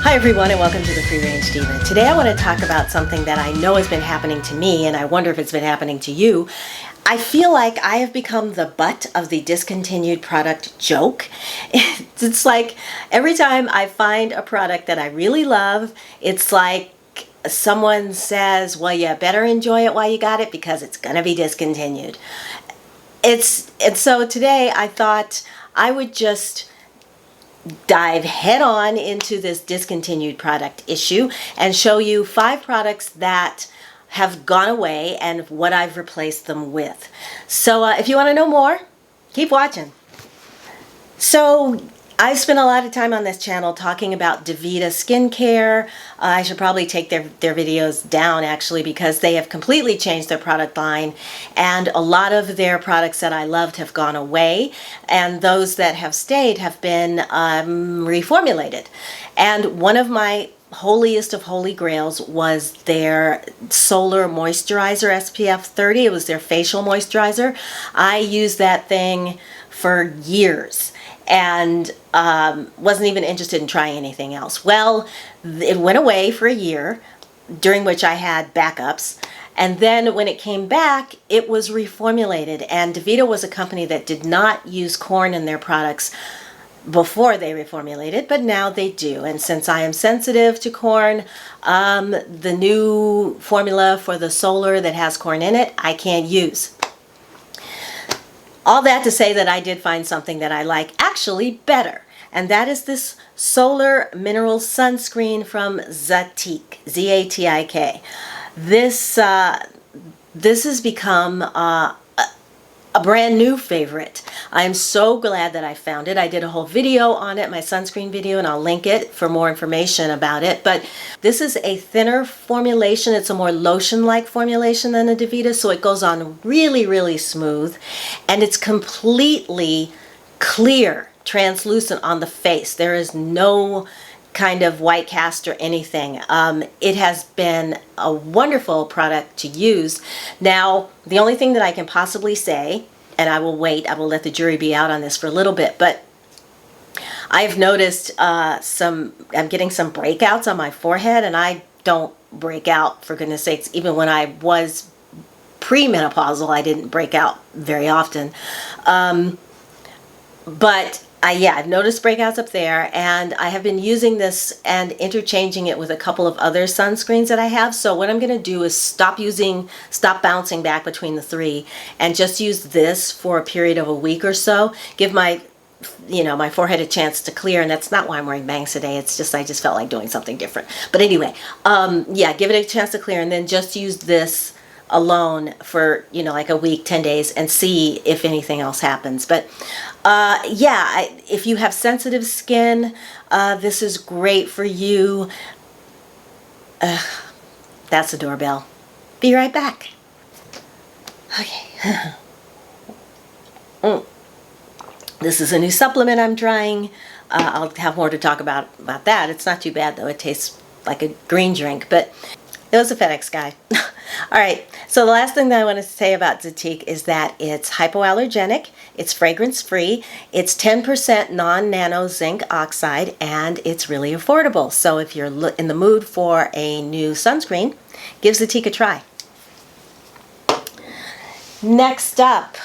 Hi everyone and welcome to the Free Range Diva. Today I want to talk about something that I know has been happening to me and I wonder if it's been happening to you. I feel like I have become the butt of the discontinued product joke. It's like every time I find a product that I really love, it's like someone says, well, you better enjoy it while you got it because it's going to be discontinued. So today I thought I would just dive head on into this discontinued product issue and show you 5 products that have gone away and what I've replaced them with. So if you want to know more, keep watching. So I've spent a lot of time on this channel talking about DaVita skincare. I should probably take their videos down actually because they have completely changed their product line and a lot of their products that I loved have gone away and those that have stayed have been reformulated. And one of my holiest of holy grails was their solar moisturizer SPF 30. It was their facial moisturizer. I used that thing for years and wasn't even interested in trying anything else. Well, it went away for a year, during which I had backups. And then when it came back, it was reformulated. And DaVita was a company that did not use corn in their products before they reformulated, but now they do. And since I am sensitive to corn, the new formula for the solar that has corn in it, I can't use. All that to say that I did find something that I like actually better, and that is this Solar Mineral Sunscreen from Zatik, Z-A-T-I-K. This has become a brand new favorite. I'm so glad that I found it. I did a whole video on it, my sunscreen video, and I'll link it for more information about it. But this is a thinner formulation. It's a more lotion-like formulation than the DaVita, so it goes on really, really smooth. And it's completely clear, translucent on the face. There is no kind of white cast or anything. It has been a wonderful product to use. Now, the only thing that I can possibly say, and I will wait, I will let the jury be out on this for a little bit, but I've noticed I'm getting some breakouts on my forehead, and I don't break out, for goodness sakes. Even when I was premenopausal, I didn't break out very often. But I've noticed breakouts up there, and I have been using this and interchanging it with a couple of other sunscreens that I have. So what I'm going to do is stop bouncing back between the 3 and just use this for a period of a week or so. Give my forehead a chance to clear, and that's not why I'm wearing bangs today. It's just I just felt like doing something different. But anyway, give it a chance to clear, and then just use this alone for like a week, 10 days, and see if anything else happens. But if you have sensitive skin, this is great for you. That's the doorbell. Be right back. Okay. This is a new supplement I'm trying. I'll have more to talk about that. It's not too bad though. It tastes like a green drink, but it was a FedEx guy. All right, so the last thing that I want to say about Zatik is that it's hypoallergenic, it's fragrance-free, it's 10% non-nano zinc oxide, and it's really affordable. So if you're in the mood for a new sunscreen, give Zatik a try. Next up,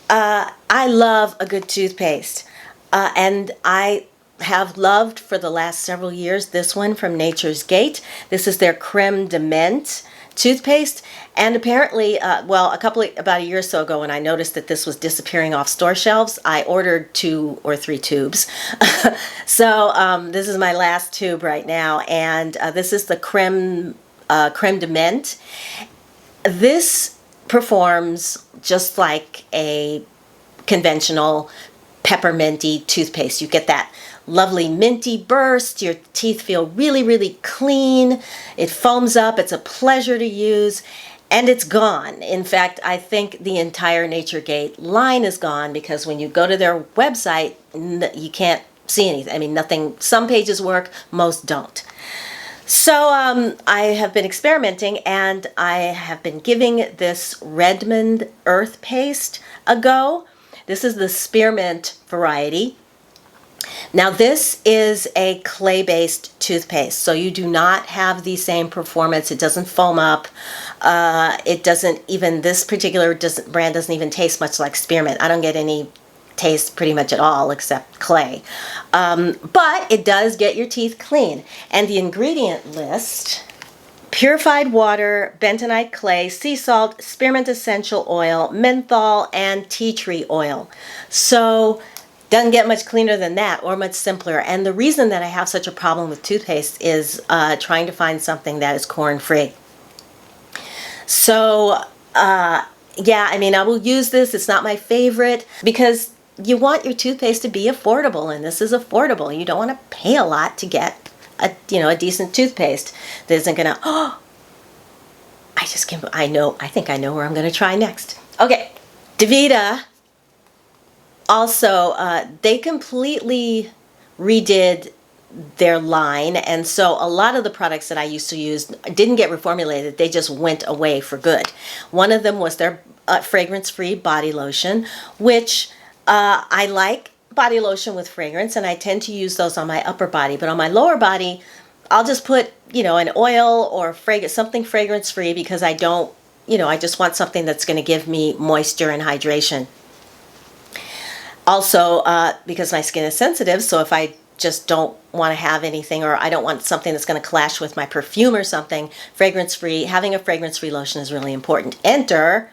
I love a good toothpaste, and I have loved for the last several years this one from Nature's Gate. This is their Creme de Menthe toothpaste, and apparently about a year or so ago, when I noticed that this was disappearing off store shelves, I ordered 2 or 3 tubes. So this is my last tube right now, and this is the Creme de Menthe. This performs just like a conventional pepperminty toothpaste. You get that lovely minty burst. Your teeth feel really, really clean. It foams up. It's a pleasure to use, and it's gone. In fact, I think the entire NatureGate line is gone because when you go to their website, you can't see anything. I mean, nothing. Some pages work, most don't. So I have been experimenting, and I have been giving this Redmond Earth Paste a go. This is the spearmint variety. Now this is a clay-based toothpaste, so you do not have the same performance. It doesn't foam up. It doesn't even, this particular brand doesn't even taste much like spearmint. I don't get any taste pretty much at all except clay. But it does get your teeth clean. And the ingredient list: purified water, bentonite clay, sea salt, spearmint essential oil, menthol, and tea tree oil. So doesn't get much cleaner than that, or much simpler. And the reason that I have such a problem with toothpaste is trying to find something that is corn-free. So yeah, I mean, I will use this. It's not my favorite because you want your toothpaste to be affordable, and this is affordable. You don't want to pay a lot to get a decent toothpaste that isn't gonna, oh, I think I know where I'm gonna try next. Okay, Davita also, they completely redid their line, and so a lot of the products that I used to use didn't get reformulated. They just went away for good. One of them was their fragrance-free body lotion, which I like body lotion with fragrance, and I tend to use those on my upper body. But on my lower body, I'll just put, an oil or something fragrance-free, because I don't, I just want something that's going to give me moisture and hydration. Also, because my skin is sensitive, so if I just don't want to have anything, or I don't want something that's going to clash with my perfume or something, fragrance-free, having a fragrance-free lotion is really important. Enter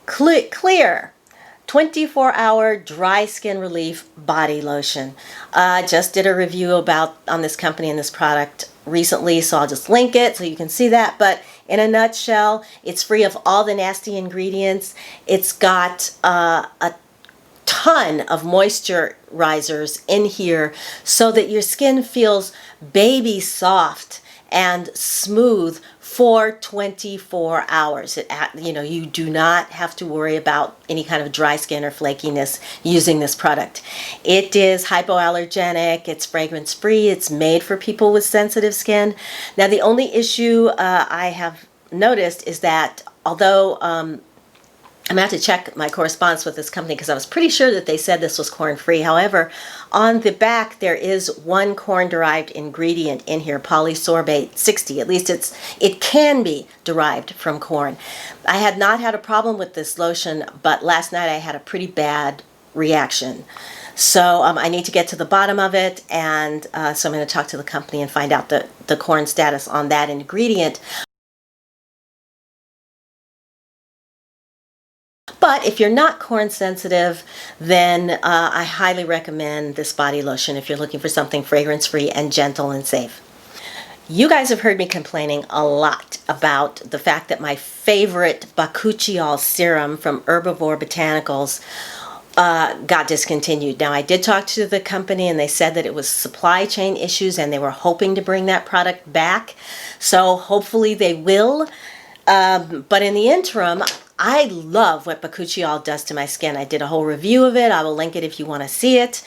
Clear 24-hour dry skin relief body lotion. Just did a review on this company and this product recently, so I'll just link it so you can see that. But in a nutshell, it's free of all the nasty ingredients. It's got a ton of moisturizers in here so that your skin feels baby soft and smooth for 24 hours. You do not have to worry about any kind of dry skin or flakiness using this product. It is hypoallergenic, it's fragrance free, it's made for people with sensitive skin. Now the only issue I have noticed is that although I'm going to have to check my correspondence with this company because I was pretty sure that they said this was corn-free. However, on the back there is one corn-derived ingredient in here, polysorbate 60. At least it can be derived from corn. I had not had a problem with this lotion, but last night I had a pretty bad reaction. So I need to get to the bottom of it, and so I'm going to talk to the company and find out the corn status on that ingredient. But if you're not corn sensitive, then I highly recommend this body lotion if you're looking for something fragrance-free and gentle and safe. You guys have heard me complaining a lot about the fact that my favorite bakuchiol serum from Herbivore Botanicals got discontinued. Now, I did talk to the company and they said that it was supply chain issues and they were hoping to bring that product back. So hopefully they will. But in the interim, I love what bakuchiol does to my skin. I did a whole review of it. I will link it if you want to see it.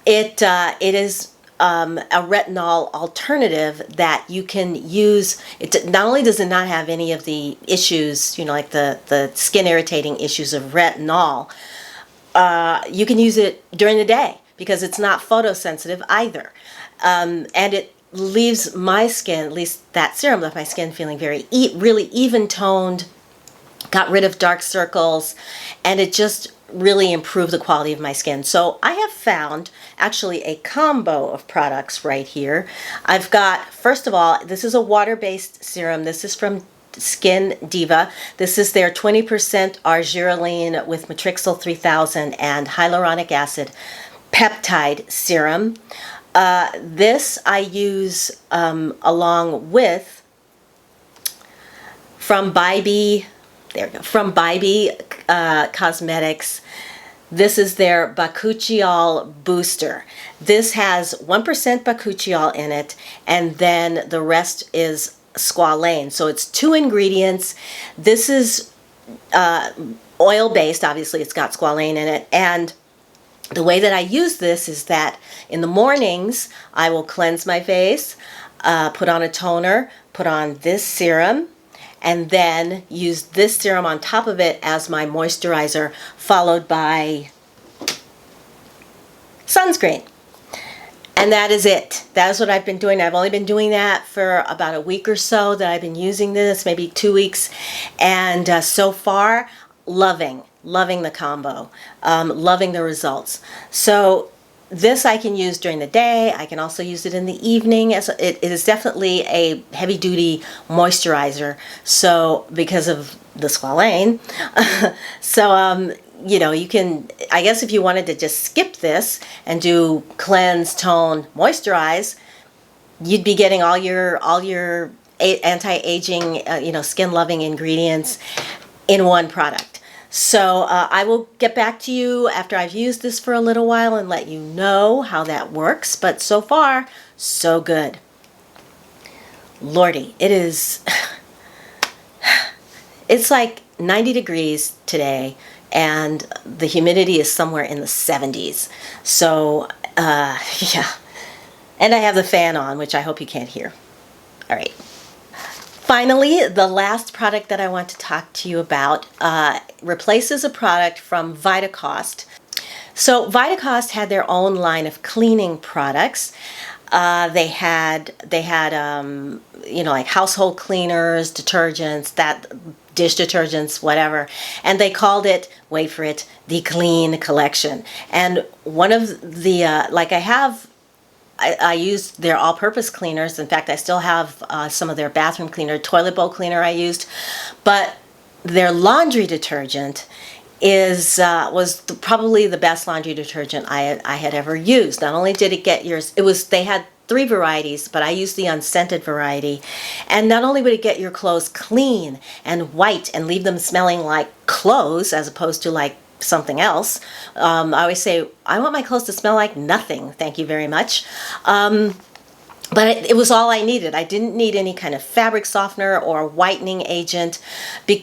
It is a retinol alternative that you can use. It not only does it not have any of the issues, like the skin irritating issues of retinol, you can use it during the day because it's not photosensitive either. And it leaves my skin, at least that serum left my skin feeling really even toned, got rid of dark circles, and it just really improved the quality of my skin. So I have found actually a combo of products right here. I've got, first of all, this is a water-based serum. This is from Skin Diva. This is their 20% argireline with matrixyl 3000 and hyaluronic acid peptide serum. This I use along with from Bybee Cosmetics. This is their bakuchiol booster. This has 1% bakuchiol in it, and then the rest is squalane. So it's 2 ingredients. This is oil-based. Obviously, it's got squalane in it. And the way that I use this is that in the mornings, I will cleanse my face, put on a toner, put on this serum, and then use this serum on top of it as my moisturizer, followed by sunscreen. And that is it. That is what I've been doing. I've only been doing that for about a week or so that I've been using this, maybe 2 weeks. And so far, loving the combo, loving the results. So this I can use during the day. I can also use it in the evening. As it is definitely a heavy-duty moisturizer. So because of the squalane, so you know, you can, I guess if you wanted to just skip this and do cleanse, tone, moisturize, you'd be getting all your anti-aging, you know, skin-loving ingredients in one product. So I will get back to you after I've used this for a little while and let you know how that works. But so far, so good. Lordy, it is, it's like 90 degrees today, and the humidity is somewhere in the 70s. So, yeah. And I have the fan on, which I hope you can't hear. All right. Finally, the last product that I want to talk to you about replaces a product from Vitacost. So Vitacost had their own line of cleaning products. They had you know, like household cleaners, detergents, that dish detergents, whatever, and they called it, wait for it, the Clean Collection. And one of the like I used their all-purpose cleaners. In fact, I still have some of their bathroom cleaner, toilet bowl cleaner I used, but their laundry detergent was probably the best laundry detergent I had ever used. Not only did it get yours, they had 3 varieties, but I used the unscented variety. And not only would it get your clothes clean and white and leave them smelling like clothes as opposed to like something else. I always say, I want my clothes to smell like nothing. Thank you very much. But it was all I needed. I didn't need any kind of fabric softener or whitening agent.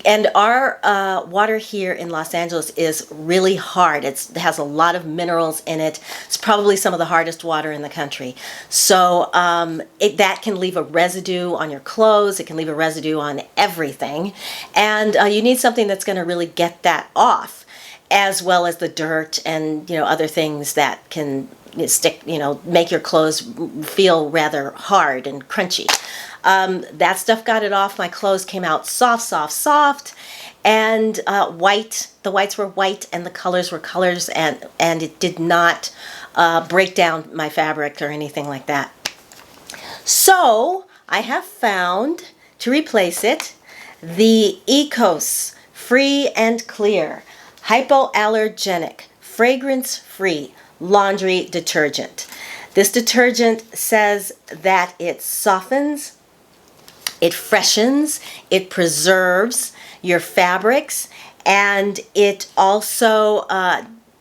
And our water here in Los Angeles is really hard. It has a lot of minerals in it. It's probably some of the hardest water in the country. So that can leave a residue on your clothes. It can leave a residue on everything. And you need something that's going to really get that off, as well as the dirt and, you know, other things that can stick, you know, make your clothes feel rather hard and crunchy. That stuff got it off. My clothes came out soft, and white. The whites were white and the colors were colors, and it did not break down my fabric or anything like that. So I have found, to replace it, the Ecos Free and Clear Hypoallergenic Fragrance-Free Laundry Detergent. This detergent says that it softens, it freshens, it preserves your fabrics, and it also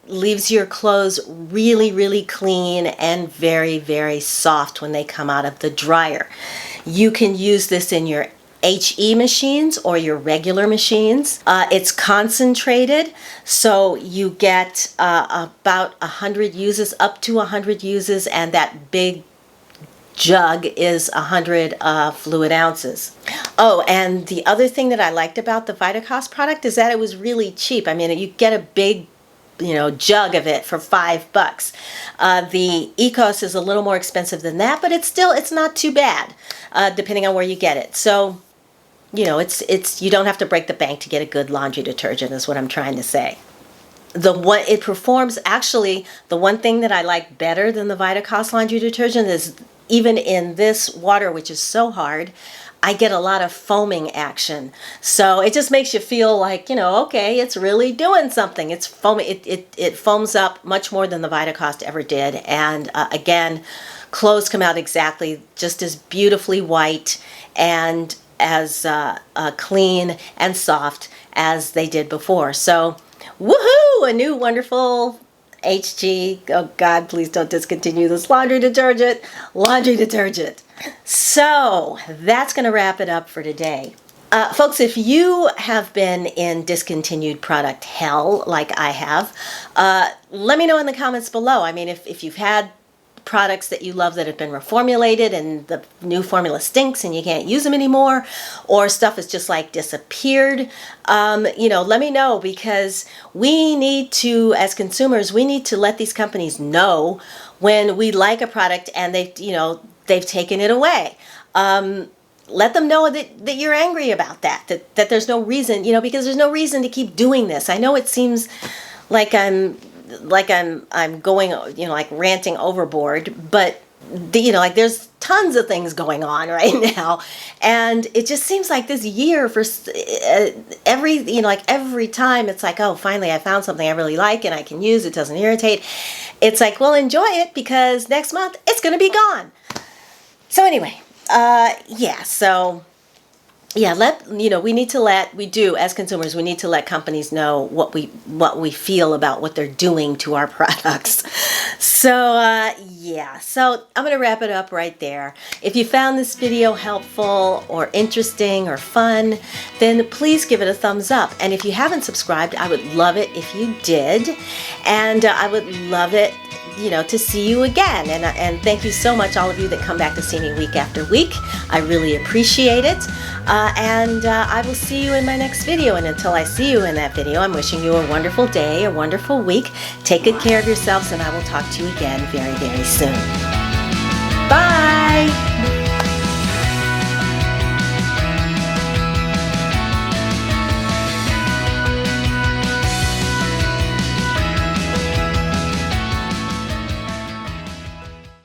leaves your clothes really, really clean and very, very soft when they come out of the dryer. You can use this in your HE machines or your regular machines. It's concentrated, so you get about 100 uses, up to 100 uses, and that big jug is 100 fluid ounces. Oh, and the other thing that I liked about the Vitacost product is that it was really cheap. I mean, you get a big, you know, jug of it for $5. The Ecos is a little more expensive than that, but it's not too bad, depending on where you get it. So, you know, you don't have to break the bank to get a good laundry detergent, is what I'm trying to say. It performs, actually, the one thing that I like better than the Vitacost laundry detergent is, even in this water, which is so hard, I get a lot of foaming action. So it just makes you feel like, you know, okay, it's really doing something. It's foaming. It foams up much more than the Vitacost ever did. And again, clothes come out exactly just as beautifully white and as clean and soft as they did before. So, woohoo! A new wonderful HG. Oh God, please don't discontinue this laundry detergent. Laundry detergent. So that's going to wrap it up for today. Folks, if you have been in discontinued product hell like I have, let me know in the comments below. I mean, if you've had products that you love that have been reformulated and the new formula stinks and you can't use them anymore, or stuff has just like disappeared, you know, let me know, because we need to, as consumers, we need to let these companies know when we like a product and they've taken it away. Let them know that you're angry about that there's no reason, because there's no reason to keep doing this. I know it seems like I'm going, like ranting overboard, but there's tons of things going on right now, and it just seems like this year for every time it's like, oh, finally I found something I really like and I can use, it doesn't irritate. It's like, well, enjoy it, because next month it's going to be gone. So anyway, we do as consumers, we need to let companies know what we feel about what they're doing to our products. So so I'm going to wrap it up right there. If you found this video helpful or interesting or fun, then please give it a thumbs up. And if you haven't subscribed, I would love it if you did. And I would love it to see you again. And thank you so much, all of you that come back to see me week after week. I really appreciate it. And I will see you in my next video. And until I see you in that video, I'm wishing you a wonderful day, a wonderful week. Take good care of yourselves, and I will talk to you again very, very soon. Bye!